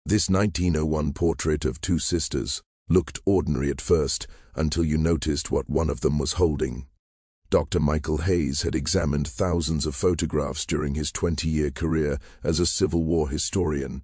This 1901 portrait of two sisters looked ordinary at first until you noticed what one of them was holding. Dr. Michael Hayes had examined thousands of photographs during his 20-year career as a Civil War historian.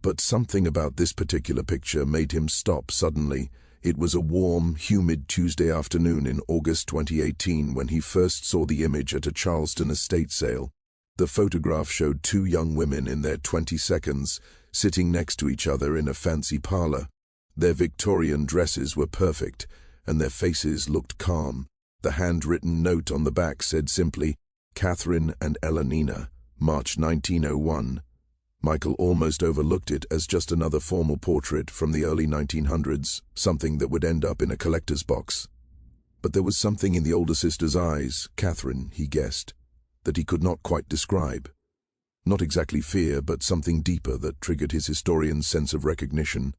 But something about this particular picture made him stop suddenly. It was a warm, humid Tuesday afternoon in August 2018 when he first saw the image at a Charleston estate sale. The photograph showed two young women in their 20s, sitting next to each other in a fancy parlor. Their Victorian dresses were perfect, and their faces looked calm. The handwritten note on the back said simply, "Catherine and Ellanena, March 1901. Michael almost overlooked it as just another formal portrait from the early 1900s, something that would end up in a collector's box. But there was something in the older sister's eyes, Catherine, he guessed, that he could not quite describe. Not exactly fear, but something deeper that triggered his historian's sense of recognition.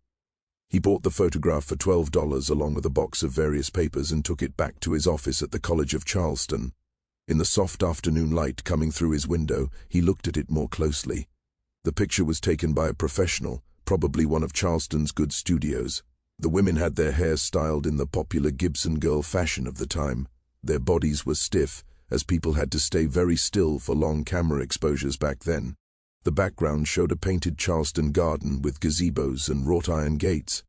He bought the photograph for $12 along with a box of various papers and took it back to his office at the College of Charleston. In the soft afternoon light coming through his window, he looked at it more closely. The picture was taken by a professional, probably one of Charleston's good studios. The women had their hair styled in the popular Gibson girl fashion of the time. Their bodies were stiff, as people had to stay very still for long camera exposures back then. The background showed a painted Charleston garden with gazebos and wrought iron gates.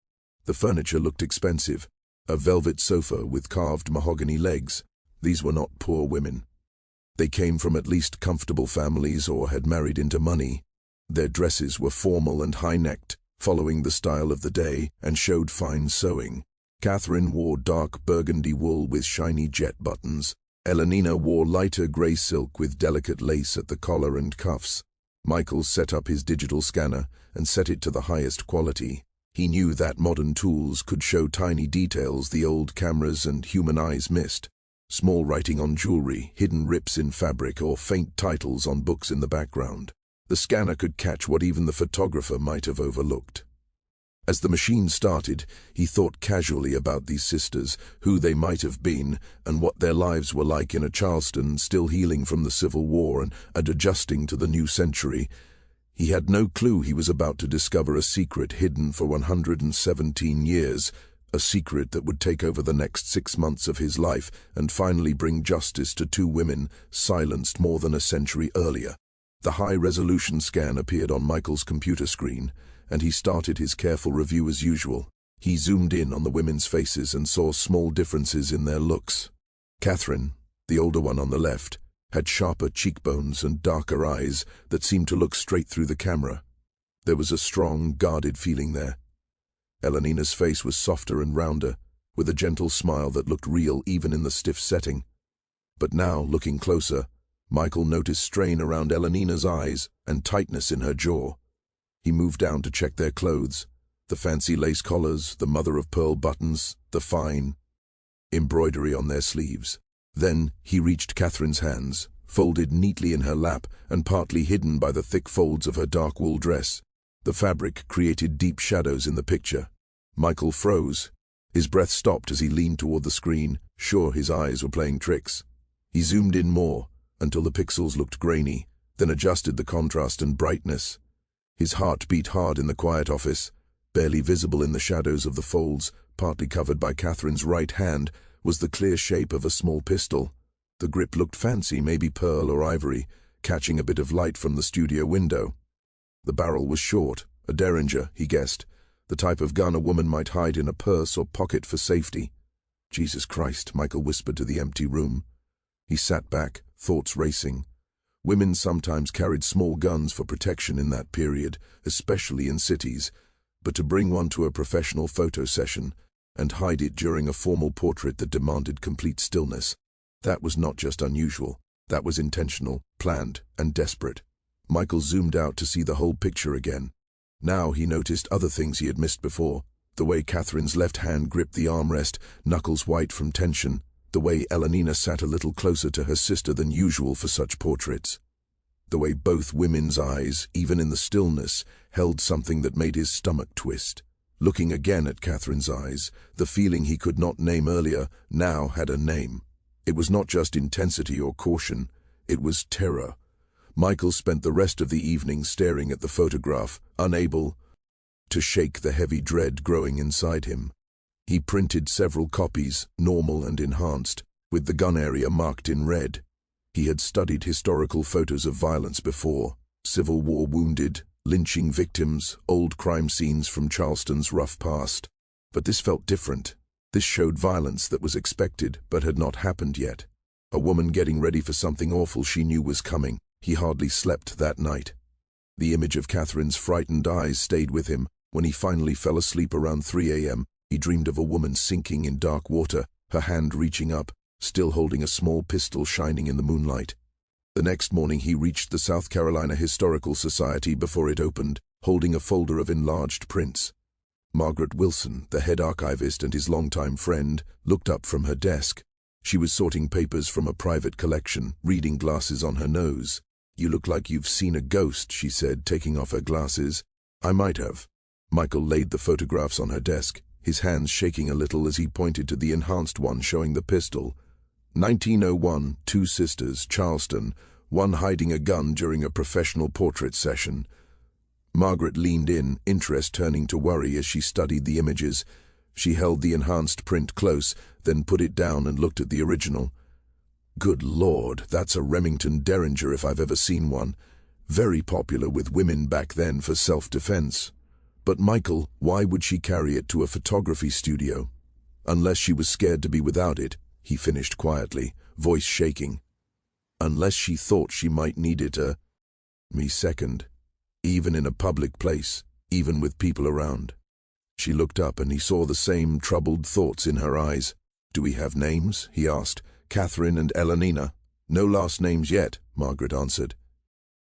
The furniture looked expensive, a velvet sofa with carved mahogany legs. These were not poor women. They came from at least comfortable families or had married into money. Their dresses were formal and high-necked, following the style of the day, and showed fine sewing. Catherine wore dark burgundy wool with shiny jet buttons. Ellanena wore lighter grey silk with delicate lace at the collar and cuffs. Michael set up his digital scanner and set it to the highest quality. He knew that modern tools could show tiny details the old cameras and human eyes missed. Small writing on jewelry, hidden rips in fabric, or faint titles on books in the background. The scanner could catch what even the photographer might have overlooked. As the machine started, he thought casually about these sisters, who they might have been, and what their lives were like in a Charleston still healing from the Civil War and adjusting to the new century. He had no clue he was about to discover a secret hidden for 117 years, a secret that would take over the next 6 months of his life and finally bring justice to two women silenced more than a century earlier. The high-resolution scan appeared on Michael's computer screen, and he started his careful review as usual. He zoomed in on the women's faces and saw small differences in their looks. Catherine, the older one on the left, had sharper cheekbones and darker eyes that seemed to look straight through the camera. There was a strong, guarded feeling there. Ellanena's face was softer and rounder, with a gentle smile that looked real even in the stiff setting. But now, looking closer, Michael noticed strain around Ellanena's eyes and tightness in her jaw. He moved down to check their clothes, the fancy lace collars, the mother-of-pearl buttons, the fine embroidery on their sleeves. Then he reached Catherine's hands, folded neatly in her lap and partly hidden by the thick folds of her dark wool dress. The fabric created deep shadows in the picture. Michael froze. His breath stopped as he leaned toward the screen, sure his eyes were playing tricks. He zoomed in more, until the pixels looked grainy, then adjusted the contrast and brightness. His heart beat hard in the quiet office. Barely visible in the shadows of the folds, partly covered by Catherine's right hand, was the clear shape of a small pistol. The grip looked fancy, maybe pearl or ivory, catching a bit of light from the studio window. The barrel was short, a derringer, he guessed, the type of gun a woman might hide in a purse or pocket for safety. Jesus Christ, Michael whispered to the empty room. He sat back, thoughts racing. Women sometimes carried small guns for protection in that period, especially in cities, but to bring one to a professional photo session and hide it during a formal portrait that demanded complete stillness, that was not just unusual, that was intentional, planned, and desperate. Michael zoomed out to see the whole picture again. Now he noticed other things he had missed before, the way Catherine's left hand gripped the armrest, knuckles white from tension, the way Ellanena sat a little closer to her sister than usual for such portraits. The way both women's eyes, even in the stillness, held something that made his stomach twist. Looking again at Catherine's eyes, the feeling he could not name earlier now had a name. It was not just intensity or caution, it was terror. Michael spent the rest of the evening staring at the photograph, unable to shake the heavy dread growing inside him. He printed several copies, normal and enhanced, with the gun area marked in red. He had studied historical photos of violence before: Civil War wounded, lynching victims, old crime scenes from Charleston's rough past. But this felt different. This showed violence that was expected but had not happened yet. A woman getting ready for something awful she knew was coming. He hardly slept that night. The image of Catherine's frightened eyes stayed with him. When he finally fell asleep around 3 a.m., he dreamed of a woman sinking in dark water, her hand reaching up, still holding a small pistol shining in the moonlight. The next morning he reached the South Carolina Historical Society before it opened, holding a folder of enlarged prints. Margaret Wilson, the head archivist and his longtime friend, looked up from her desk. She was sorting papers from a private collection, reading glasses on her nose. "You look like you've seen a ghost," she said, taking off her glasses. "I might have." Michael laid the photographs on her desk, his hands shaking a little as he pointed to the enhanced one showing the pistol. 1901, 2 sisters, Charleston, one hiding a gun during a professional portrait session. Margaret leaned in, interest turning to worry as she studied the images. She held the enhanced print close, then put it down and looked at the original. "Good Lord, that's a Remington Derringer if I've ever seen one. Very popular with women back then for self-defense. But Michael, why would she carry it to a photography studio? Unless she was scared to be without it," he finished quietly, voice shaking. "Unless she thought she might need it me second. Even in a public place, even with people around." She looked up and he saw the same troubled thoughts in her eyes. "Do we have names?" he asked. "Catherine and Ellanena." "No last names yet," Margaret answered.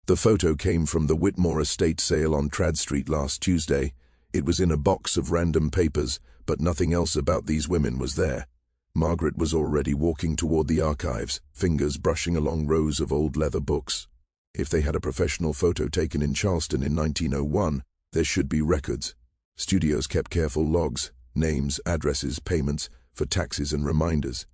The photo came from the Whitmore estate sale on Trad Street last Tuesday. It was in a box of random papers, but nothing else about these women was there. Margaret was already walking toward the archives, fingers brushing along rows of old leather books. If they had a professional photo taken in Charleston in 1901, there should be records. Studios kept careful logs, names, addresses, payments, for taxes and reminders.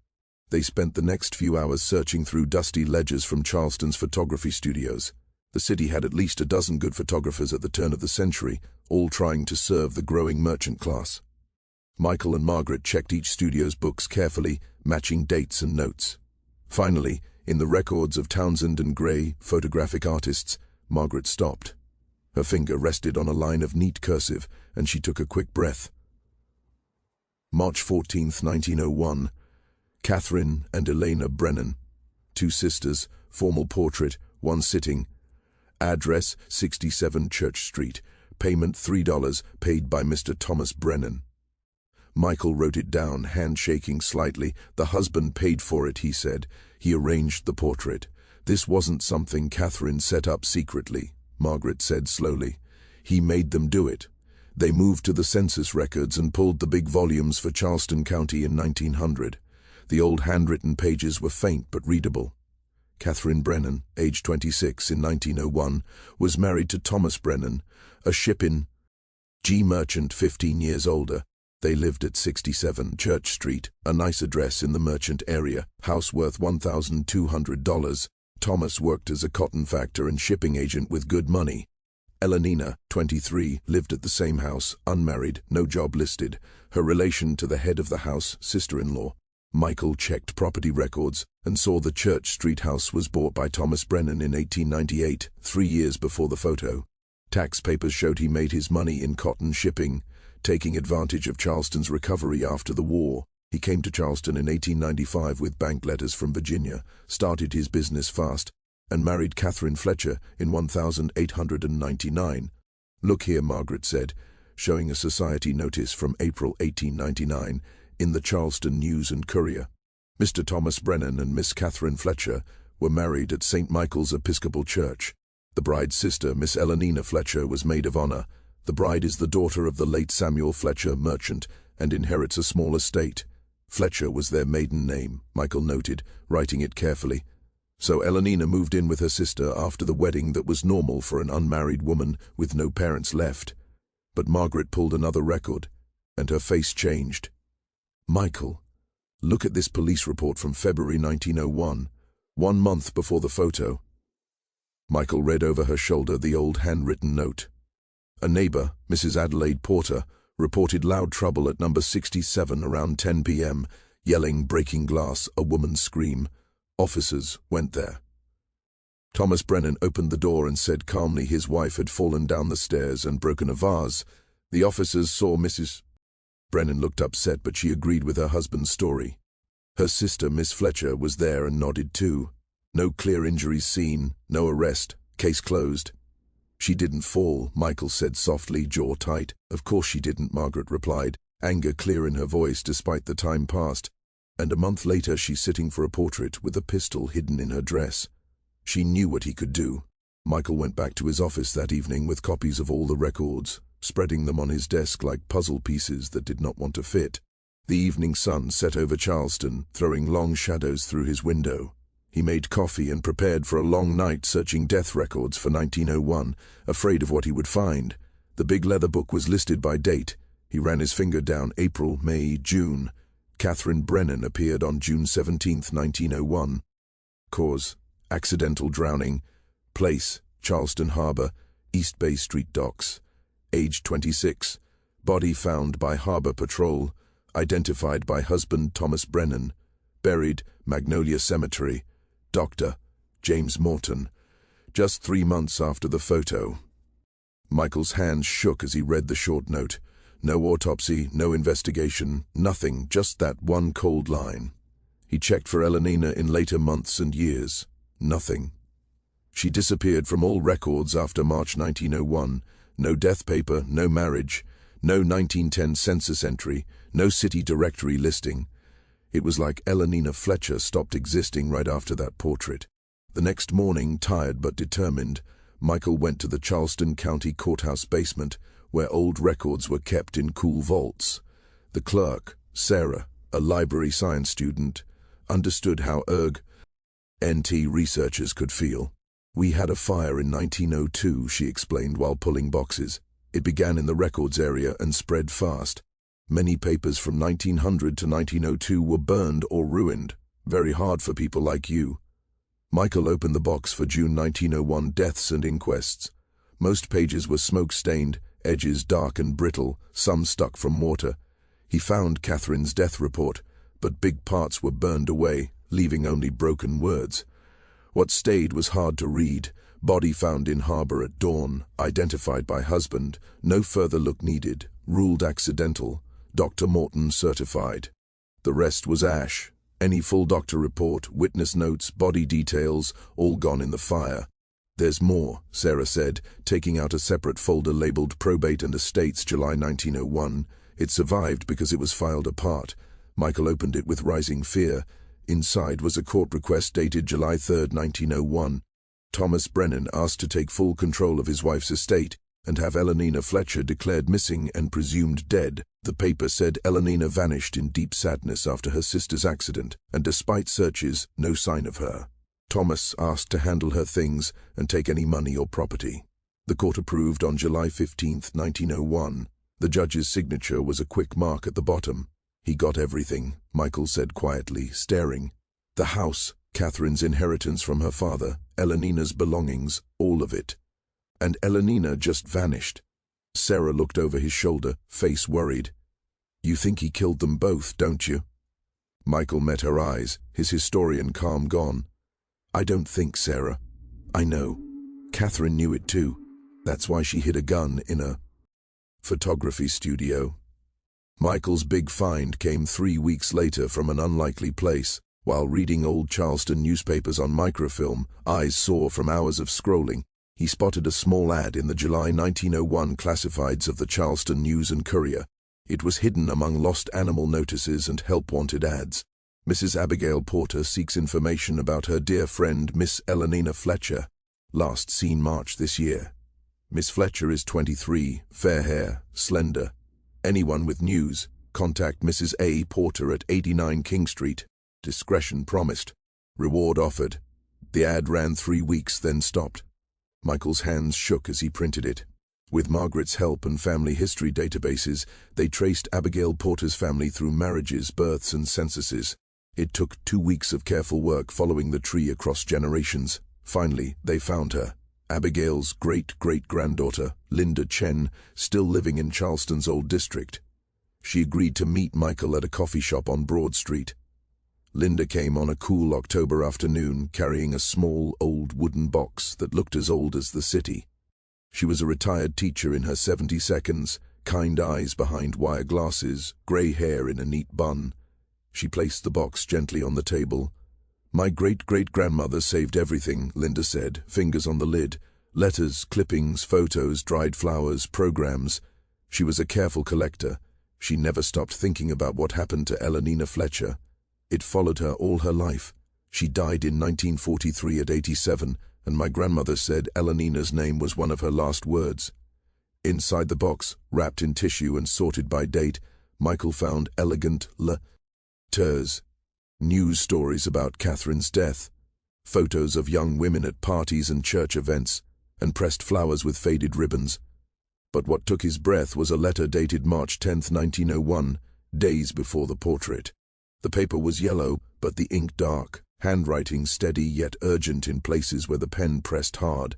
They spent the next few hours searching through dusty ledgers from Charleston's photography studios. The city had at least a dozen good photographers at the turn of the century, all trying to serve the growing merchant class. Michael and Margaret checked each studio's books carefully, matching dates and notes. Finally, in the records of Townsend and Gray, photographic artists, Margaret stopped. Her finger rested on a line of neat cursive, and she took a quick breath. March 14, 1901. Catherine and Elena Brennan. 2 sisters, formal portrait, 1 sitting. Address, 67 Church Street. Payment $3, paid by Mr. Thomas Brennan. Michael wrote it down, hand shaking slightly. "The husband paid for it," he said. "He arranged the portrait. This wasn't something Catherine set up secretly," Margaret said slowly. "He made them do it. They moved to the census records and pulled the big volumes for Charleston County in 1900. The old handwritten pages were faint but readable. Catherine Brennan, age 26 in 1901, was married to Thomas Brennan, a shipping merchant 15 years older. They lived at 67 Church Street, a nice address in the merchant area, house worth $1,200. Thomas worked as a cotton factor and shipping agent with good money. Ellanena, 23, lived at the same house, unmarried, no job listed, her relation to the head of the house, sister-in-law. Michael checked property records and saw the Church Street house was bought by Thomas Brennan in 1898, 3 years before the photo. Tax papers showed he made his money in cotton shipping, taking advantage of Charleston's recovery after the war. He came to Charleston in 1895 with bank letters from Virginia, started his business fast, and married Catherine Fletcher in 1899. "Look here," Margaret said, showing a society notice from April 1899 in the Charleston News and Courier. Mr. Thomas Brennan and Miss Catherine Fletcher were married at St. Michael's Episcopal Church. The bride's sister, Miss Ellanena Fletcher, was maid of honor. The bride is the daughter of the late Samuel Fletcher, merchant, and inherits a small estate. Fletcher was their maiden name, Michael noted, writing it carefully. So Ellanena moved in with her sister after the wedding that was normal for an unmarried woman with no parents left. But Margaret pulled another record, and her face changed. "Michael, look at this police report from February 1901, 1 month before the photo." Michael read over her shoulder the old handwritten note. A neighbor, Mrs. Adelaide Porter, reported loud trouble at number 67 around 10 p.m., yelling, breaking glass, a woman's scream. Officers went there. Thomas Brennan opened the door and said calmly his wife had fallen down the stairs and broken a vase. The officers saw Mrs. Brennan looked upset, but she agreed with her husband's story. Her sister, Miss Fletcher, was there and nodded too. No clear injuries seen, no arrest, case closed. She didn't fall, Michael said softly, jaw tight. Of course she didn't, Margaret replied, anger clear in her voice despite the time passed. And a month later she's sitting for a portrait with a pistol hidden in her dress. She knew what he could do. Michael went back to his office that evening with copies of all the records, spreading them on his desk like puzzle pieces that did not want to fit. The evening sun set over Charleston, throwing long shadows through his window. He made coffee and prepared for a long night searching death records for 1901, afraid of what he would find. The big leather book was listed by date. He ran his finger down April, May, June. Catherine Brennan appeared on June 17, 1901. Cause: accidental drowning. Place: Charleston Harbor, East Bay Street docks. Age 26. Body found by Harbor Patrol. Identified by husband Thomas Brennan. Buried, Magnolia Cemetery. Doctor: James Morton. Just 3 months after the photo. Michael's hands shook as he read the short note. No autopsy, no investigation, nothing, just that one cold line. He checked for Ellanena in later months and years. Nothing. She disappeared from all records after March 1901. No death paper, no marriage, no 1910 census entry, no city directory listing. It was like Ellanena Fletcher stopped existing right after that portrait. The next morning, tired but determined, Michael went to the Charleston County Courthouse basement, where old records were kept in cool vaults. The clerk, Sarah, a library science student, understood how NT researchers could feel. We had a fire in 1902, she explained while pulling boxes. It began in the records area and spread fast. Many papers from 1900 to 1902 were burned or ruined. Very hard for people like you. Michael opened the box for June 1901 deaths and inquests. Most pages were smoke-stained, edges dark and brittle, some stuck from water. He found Catherine's death report, but big parts were burned away, leaving only broken words. What stayed was hard to read. Body found in harbor at dawn, identified by husband, no further look needed, ruled accidental, Dr. Morton certified. The rest was ash. Any full doctor report, witness notes, body details, all gone in the fire. There's more, Sarah said, taking out a separate folder labeled Probate and Estates, July 1901. It survived because it was filed apart. Michael opened it with rising fear. Inside was a court request dated July 3, 1901. Thomas Brennan asked to take full control of his wife's estate and have Ellanena Fletcher declared missing and presumed dead. The paper said Ellanena vanished in deep sadness after her sister's accident, and despite searches, no sign of her. Thomas asked to handle her things and take any money or property. The court approved on July 15, 1901. The judge's signature was a quick mark at the bottom. He got everything, Michael said quietly, staring. The house, Catherine's inheritance from her father, Ellanena's belongings, all of it. And Ellanena just vanished. Sarah looked over his shoulder, face worried. You think he killed them both, don't you? Michael met her eyes, his historian calm gone. I don't think, Sarah. I know. Catherine knew it too. That's why she hid a gun in a photography studio. Michael's big find came 3 weeks later from an unlikely place. While reading old Charleston newspapers on microfilm, eyes sore from hours of scrolling, he spotted a small ad in the July 1901 classifieds of the Charleston News and Courier. It was hidden among lost animal notices and help-wanted ads. Mrs. Abigail Porter seeks information about her dear friend Miss Ellanena Fletcher. Last seen March this year. Miss Fletcher is 23, fair hair, slender. Anyone with news, contact Mrs. A. Porter at 89 King Street. Discretion promised. Reward offered. The ad ran 3 weeks, then stopped. Michael's hands shook as he printed it. With Margaret's help and family history databases, they traced Abigail Porter's family through marriages, births, and censuses. It took 2 weeks of careful work following the tree across generations. Finally, they found her. Abigail's great-great-granddaughter, Linda Chen, still living in Charleston's old district. She agreed to meet Michael at a coffee shop on Broad Street. Linda came on a cool October afternoon carrying a small, old wooden box that looked as old as the city. She was a retired teacher in her 72nd, kind eyes behind wire glasses, grey hair in a neat bun. She placed the box gently on the table. "My great-great-grandmother saved everything," Linda said, fingers on the lid. Letters, clippings, photos, dried flowers, programs. She was a careful collector. She never stopped thinking about what happened to Ellanena Fletcher. It followed her all her life. She died in 1943 at 87, and my grandmother said Ellanena's name was one of her last words. Inside the box, wrapped in tissue and sorted by date, Michael found elegant letters, news stories about Catherine's death, photos of young women at parties and church events, and pressed flowers with faded ribbons. But what took his breath was a letter dated March 10, 1901, days before the portrait. The paper was yellow, but the ink dark, handwriting steady yet urgent in places where the pen pressed hard.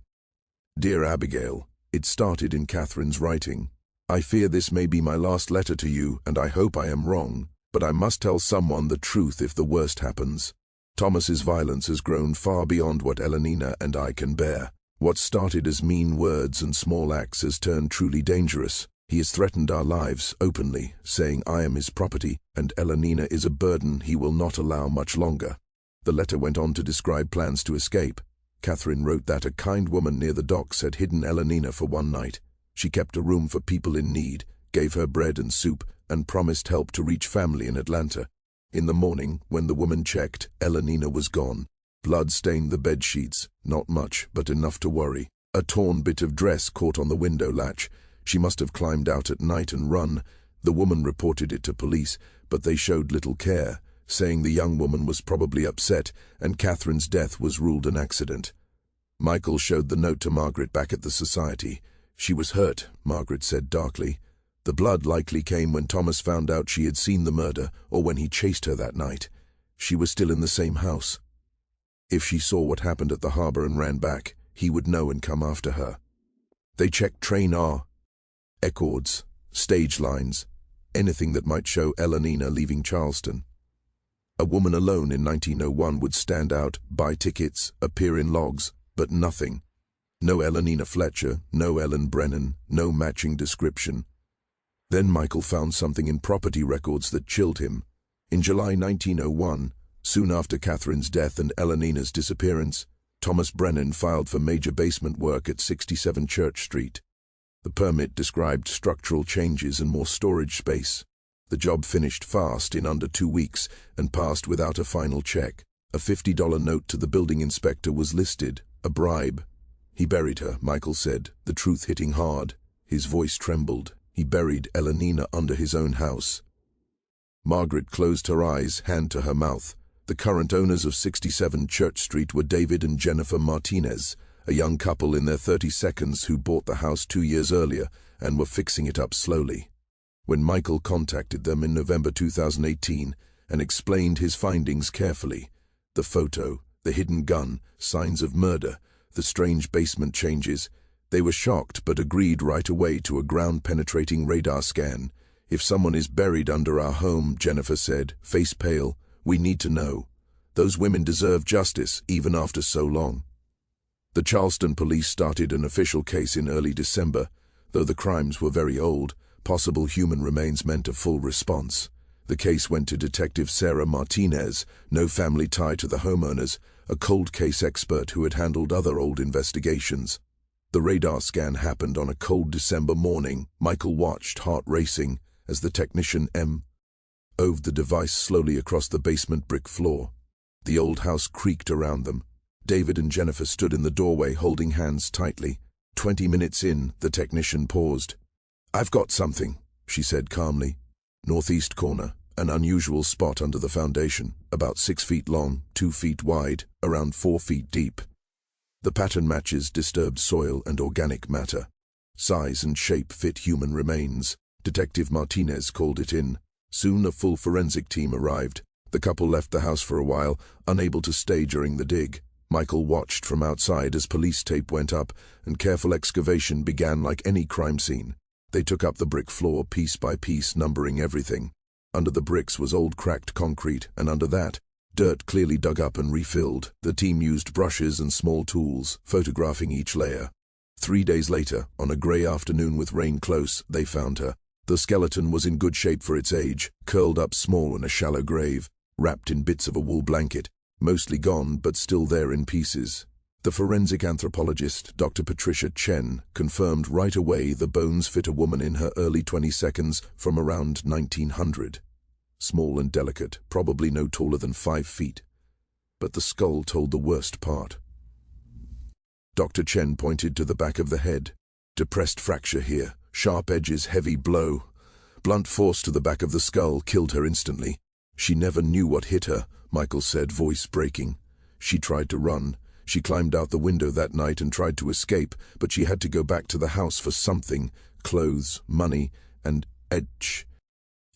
"Dear Abigail," it started in Catherine's writing. "I fear this may be my last letter to you, and I hope I am wrong, but I must tell someone the truth if the worst happens. Thomas's violence has grown far beyond what Ellanena and I can bear. What started as mean words and small acts has turned truly dangerous. He has threatened our lives openly, saying I am his property, and Ellanena is a burden he will not allow much longer." The letter went on to describe plans to escape. Catherine wrote that a kind woman near the docks had hidden Ellanena for one night. She kept a room for people in need, gave her bread and soup, and promised help to reach family in Atlanta. In the morning, when the woman checked, Ellanena was gone. Blood stained the bed sheets, not much, but enough to worry. A torn bit of dress caught on the window latch. She must have climbed out at night and run. The woman reported it to police, but they showed little care, saying the young woman was probably upset and Catherine's death was ruled an accident. Michael showed the note to Margaret back at the society. "She was hurt," Margaret said darkly. "The blood likely came when Thomas found out she had seen the murder or when he chased her that night. She was still in the same house. If she saw what happened at the harbor and ran back, he would know and come after her." They checked train records, stage lines, anything that might show Ellanena leaving Charleston. A woman alone in 1901 would stand out, buy tickets, appear in logs, but nothing. No Ellanena Fletcher, no Ellen Brennan, no matching description. Then Michael found something in property records that chilled him. In July 1901, soon after Catherine's death and Ellanena's disappearance, Thomas Brennan filed for major basement work at 67 Church Street. The permit described structural changes and more storage space. The job finished fast in under 2 weeks and passed without a final check. A $50 note to the building inspector was listed, a bribe. "He buried her," Michael said, the truth hitting hard. His voice trembled. "He buried Ellanena under his own house." Margaret closed her eyes, hand to her mouth. The current owners of 67 Church Street were David and Jennifer Martinez, a young couple in their 32nd who bought the house 2 years earlier and were fixing it up slowly. When Michael contacted them in November 2018 and explained his findings carefully, the photo, the hidden gun, signs of murder, the strange basement changes, they were shocked but agreed right away to a ground-penetrating radar scan. "If someone is buried under our home," Jennifer said, face pale, "we need to know. Those women deserve justice, even after so long." The Charleston police started an official case in early December. Though the crimes were very old, possible human remains meant a full response. The case went to Detective Sarah Martinez, no family tie to the homeowners, a cold case expert who had handled other old investigations. The radar scan happened on a cold December morning. Michael watched, heart racing, as the technician moved the device slowly across the basement brick floor. The old house creaked around them. David and Jennifer stood in the doorway holding hands tightly. 20 minutes in, the technician paused. "I've got something," she said calmly. Northeast corner, an unusual spot under the foundation, about 6 feet long, 2 feet wide, around 4 feet deep. The pattern matches disturbed soil and organic matter. Size and shape fit human remains. Detective Martinez called it in. Soon a full forensic team arrived. The couple left the house for a while, unable to stay during the dig. Michael watched from outside as police tape went up and careful excavation began like any crime scene. They took up the brick floor piece by piece, numbering everything. Under the bricks was old cracked concrete, and under that, dirt clearly dug up and refilled. The team used brushes and small tools, photographing each layer. 3 days later, on a grey afternoon with rain close, they found her. The skeleton was in good shape for its age, curled up small in a shallow grave, wrapped in bits of a wool blanket, mostly gone but still there in pieces. The forensic anthropologist, Dr. Patricia Chen, confirmed right away the bones fit a woman in her early 22nd from around 1900. Small and delicate, probably no taller than 5 feet. But the skull told the worst part. Dr. Chen pointed to the back of the head. Depressed fracture here, sharp edges, heavy blow. Blunt force to the back of the skull killed her instantly. She never knew what hit her, Michael said, voice breaking. She tried to run. She climbed out the window that night and tried to escape, but she had to go back to the house for something, clothes, money, and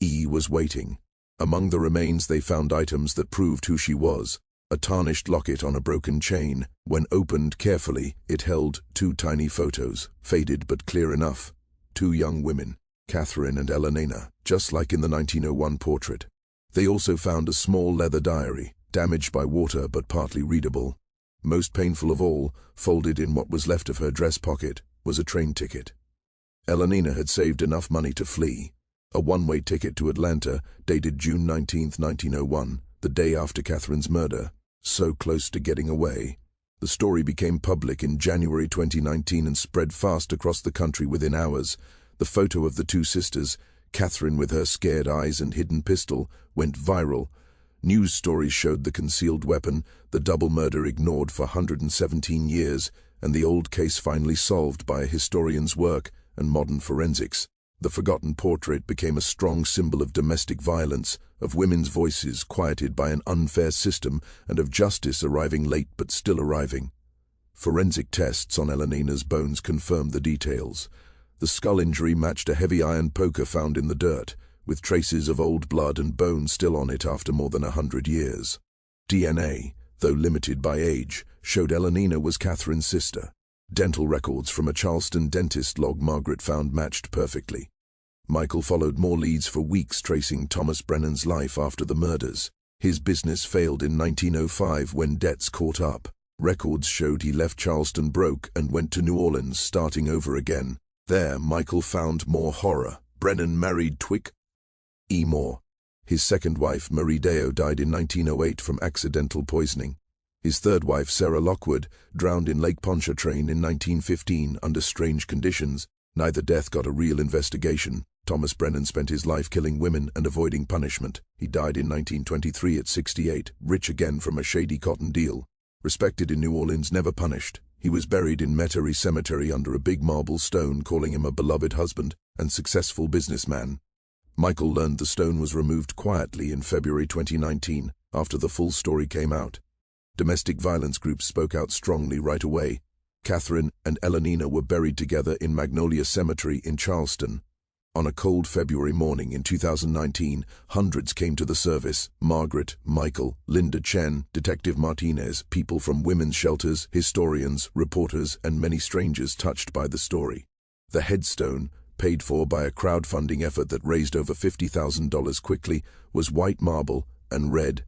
E was waiting. Among the remains they found items that proved who she was. A tarnished locket on a broken chain. When opened carefully, it held 2 tiny photos, faded but clear enough. 2 young women, Catherine and Ellanena, just like in the 1901 portrait. They also found a small leather diary, damaged by water but partly readable. Most painful of all, folded in what was left of her dress pocket, was a train ticket. Ellanena had saved enough money to flee. A one-way ticket to Atlanta, dated June 19, 1901, the day after Catherine's murder. So close to getting away. The story became public in January 2019 and spread fast across the country within hours. The photo of the 2 sisters, Catherine with her scared eyes and hidden pistol, went viral. News stories showed the concealed weapon, the double murder ignored for 117 years, and the old case finally solved by a historian's work and modern forensics. The forgotten portrait became a strong symbol of domestic violence, of women's voices quieted by an unfair system, and of justice arriving late but still arriving. Forensic tests on Ellanena's bones confirmed the details. The skull injury matched a heavy iron poker found in the dirt, with traces of old blood and bone still on it after more than 100 years. DNA, though limited by age, showed Ellanena was Catherine's sister. Dental records from a Charleston dentist log Margaret found matched perfectly. Michael followed more leads for weeks, tracing Thomas Brennan's life after the murders. His business failed in 1905 when debts caught up. Records showed he left Charleston broke and went to New Orleans, starting over again. There, Michael found more horror. Brennan married Twick E. Moore. His second wife, Marie Deo, died in 1908 from accidental poisoning. His third wife, Sarah Lockwood, drowned in Lake Pontchartrain in 1915 under strange conditions. Neither death got a real investigation. Thomas Brennan spent his life killing women and avoiding punishment. He died in 1923 at 68, rich again from a shady cotton deal. Respected in New Orleans, never punished. He was buried in Metairie Cemetery under a big marble stone, calling him a beloved husband and successful businessman. Michael learned the stone was removed quietly in February 2019, after the full story came out. Domestic violence groups spoke out strongly right away. Catherine and Ellanena were buried together in Magnolia Cemetery in Charleston. On a cold February morning in 2019, hundreds came to the service. Margaret, Michael, Linda Chen, Detective Martinez, people from women's shelters, historians, reporters, and many strangers touched by the story. The headstone, paid for by a crowdfunding effort that raised over $50,000 quickly, was white marble and read,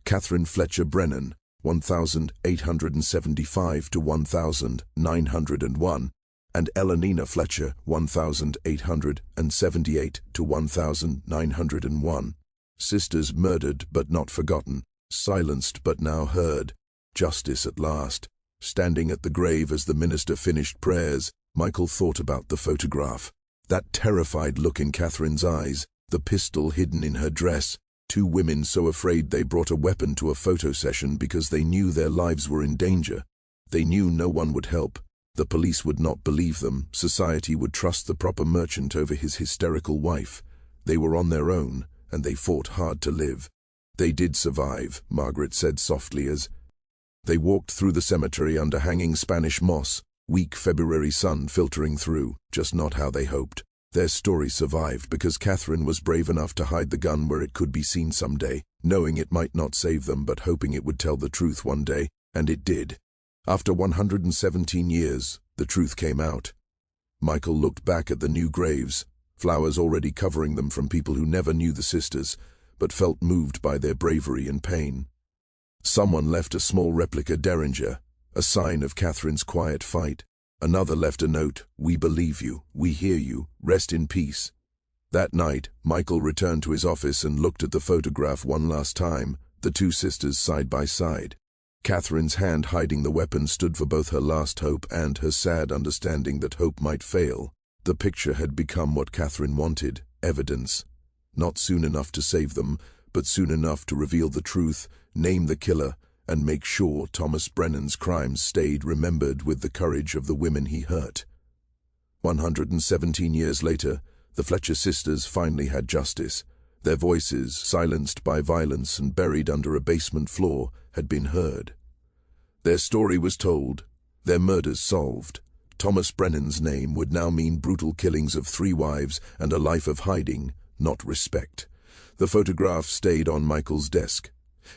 Catherine Fletcher Brennan, 1875 to 1901, and Ellanena Fletcher, 1878 to 1901. Sisters murdered but not forgotten, silenced but now heard. Justice at last. Standing at the grave as the minister finished prayers, Michael thought about the photograph. That terrified look in Catherine's eyes, the pistol hidden in her dress. 2 women so afraid they brought a weapon to a photo session because they knew their lives were in danger. They knew no one would help. The police would not believe them. Society would trust the proper merchant over his hysterical wife. They were on their own, and they fought hard to live. They did survive, Margaret said softly as they walked through the cemetery under hanging Spanish moss, weak February sun filtering through, just not how they hoped. Their story survived because Catherine was brave enough to hide the gun where it could be seen someday, knowing it might not save them but hoping it would tell the truth one day. And it did. After 117 years, the truth came out. Michael looked back at the new graves, flowers already covering them from people who never knew the sisters, but felt moved by their bravery and pain. Someone left a small replica derringer, a sign of Catherine's quiet fight. Another left a note, "We believe you, we hear you, rest in peace." That night, Michael returned to his office and looked at the photograph one last time, the two sisters side by side. Catherine's hand hiding the weapon stood for both her last hope and her sad understanding that hope might fail. The picture had become what Catherine wanted, evidence. Not soon enough to save them, but soon enough to reveal the truth, name the killer, and make sure Thomas Brennan's crimes stayed remembered with the courage of the women he hurt. 117 years later, the Fletcher sisters finally had justice. Their voices, silenced by violence and buried under a basement floor, had been heard. Their story was told, their murders solved. Thomas Brennan's name would now mean brutal killings of 3 wives and a life of hiding, not respect. The photograph stayed on Michael's desk.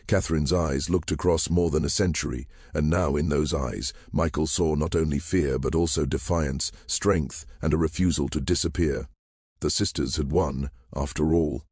Catherine's eyes looked across more than a century, and now in those eyes, Michael saw not only fear but also defiance, strength, and a refusal to disappear. The sisters had won, after all.